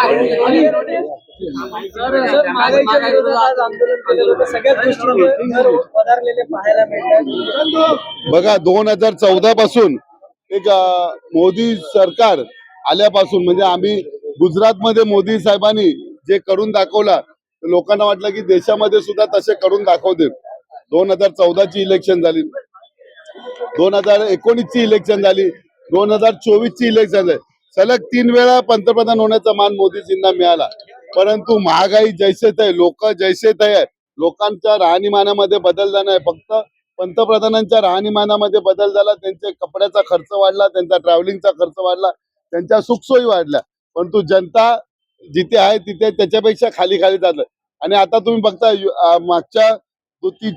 महागाईच्या विरोधात आज आंदोलन केलेलं होतं. सगळ्याच गोष्टी दर वधारलेले पाहायला मिळतात. बघा 2014 पासून एक मोदी सरकार आल्यापासून म्हणजे आम्ही गुजरातमध्ये मोदी साहेबांनी जे करून दाखवला लोकांना वाटलं की देशामध्ये सुद्धा तसे करून दाखवते. 2014 ची इलेक्शन झाली, 2019 ची इलेक्शन झाली, 2024 ची इलेक्शन झाली. सलग 3 वेळा पंतप्रधान होण्याचा मान मोदीजींना मिळाला. परंतु महागाई जैसे थे, लोक जैसे थे, लोकांच्या राहणीमानामध्ये बदल झाला नाही. फक्त पंतप्रधानांच्या राहणीमानामध्ये बदल झाला. त्यांच्या कपड्याचा खर्च वाढला, त्यांचा ट्रॅव्हलिंगचा खर्च वाढला, त्यांच्या सुखसोयी वाढल्या. परंतु जनता जिथे आहे तिथे त्याच्यापेक्षा खाली खाली जात. आणि आता तुम्ही बघता मागच्या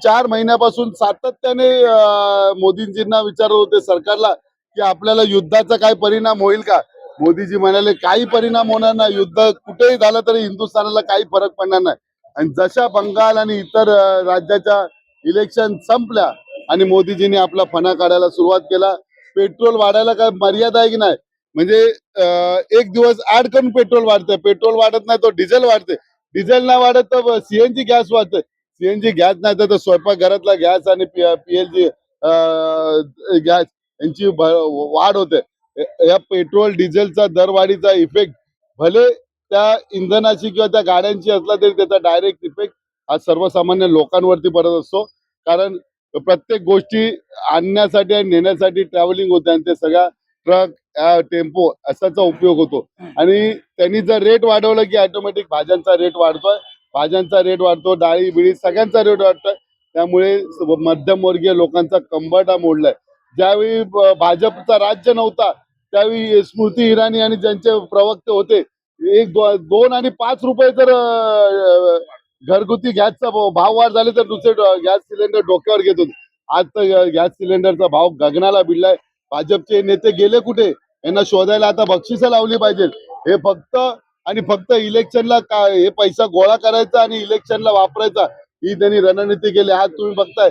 4 महिन्यापासून सातत्याने मोदींजींना विचारत होते सरकारला की आपल्याला युद्धाचा काय परिणाम होईल का. मोदीजी म्हणाले काही परिणाम होणार नाही, युद्ध कुठेही झालं तरी हिंदुस्थानाला काही फरक पडणार नाही. आणि जशा बंगाल आणि इतर राज्याच्या इलेक्शन संपल्या आणि मोदीजींनी आपला फणा काढायला सुरुवात केला. पेट्रोल वाढायला काय मर्यादा आहे की नाही. म्हणजे एक दिवस ऍड करून पेट्रोल वाढतंय, पेट्रोल वाढत नाही तो डिझेल वाढते, डिझेल नाही वाढत तर सीएनजी गॅस वाढते, सीएनजी गॅस नाही तर स्वयंपाकघरातला गॅस आणि पीएलजी गॅस यांची वाढ होते. या पेट्रोल डिझेलचा दरवाढीचा इफेक्ट भले त्या इंधनाची किंवा त्या गाड्यांची असला तरी त्याचा डायरेक्ट इफेक्ट हा सर्वसामान्य लोकांवरती पडत असतो. कारण प्रत्येक गोष्टी आणण्यासाठी आणि नेण्यासाठी ट्रॅव्हलिंग होते आणि ते सगळ्या ट्रक टेम्पो असाचा उपयोग होतो. आणि त्यांनी जर रेट वाढवलं की ऑटोमॅटिक भाज्यांचा रेट वाढतोय, भाज्यांचा रेट वाढतो, डाळी बिळी सगळ्यांचा रेट वाढतोय. त्यामुळे मध्यमवर्गीय लोकांचा कंबरडा मोडलाय. ज्यावेळी भाजपचा राज्य नव्हता त्यावेळी स्मृती इराणी आणि ज्यांचे प्रवक्ते होते 2 आणि 5 रुपये जर घरगुती गॅसचा भाव वाढ झाले तर दुसरे गॅस सिलेंडर डोक्यावर घेत होते. आज तर गॅस सिलेंडरचा भाव गगनाला भिडलाय. भाजपचे नेते गेले कुठे, यांना शोधायला आता बक्षिसं लावली पाहिजे. हे फक्त आणि फक्त इलेक्शनला हे पैसा गोळा करायचा आणि इलेक्शनला वापरायचा ही त्यांनी रणनीती केली. आज तुम्ही बघताय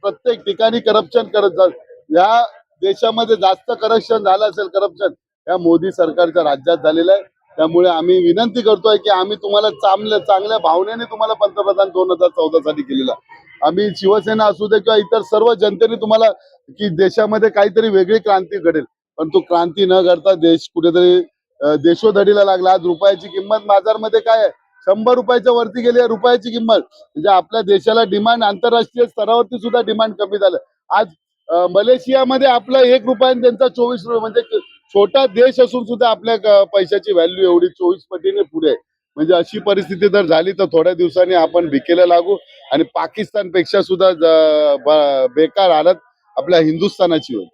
प्रत्येक ठिकाणी करप्शन करत. या देशामध्ये जास्त करप्शन झालं असेल, करप्शन या मोदी सरकारच्या राज्यात झालेलं आहे. त्यामुळे आम्ही विनंती करतोय की आम्ही तुम्हाला चांगल्या भावनेने तुम्हाला पंतप्रधान 2014 साठी केलेला. आम्ही शिवसेना असू दे किंवा इतर सर्व जनतेने तुम्हाला की देशामध्ये काहीतरी वेगळी क्रांती घडेल, परंतु क्रांती न घडता देश कुठेतरी देशोधडीला लागला. आज रुपयाची किंमत बाजारमध्ये काय आहे, 100 रुपयाच्या वरती गेली आहे रुपयाची किंमत. म्हणजे आपल्या देशाला डिमांड आंतरराष्ट्रीय स्तरावरती सुद्धा डिमांड कमी झालं. आज मलेशियामध्ये आपला 1 रुपया आणि त्यांचा 24 रुपये, म्हणजे छोटा देश असून सुद्धा आपल्या पैशाची व्हॅल्यू एवढी 24 पटीने पुढे आहे. म्हणजे अशी परिस्थिती जर झाली तर थोड्या दिवसांनी आपण भिकेला लागू आणि पाकिस्तानपेक्षा सुद्धा बेकार हालत आपल्या हिंदुस्थानाची होईल.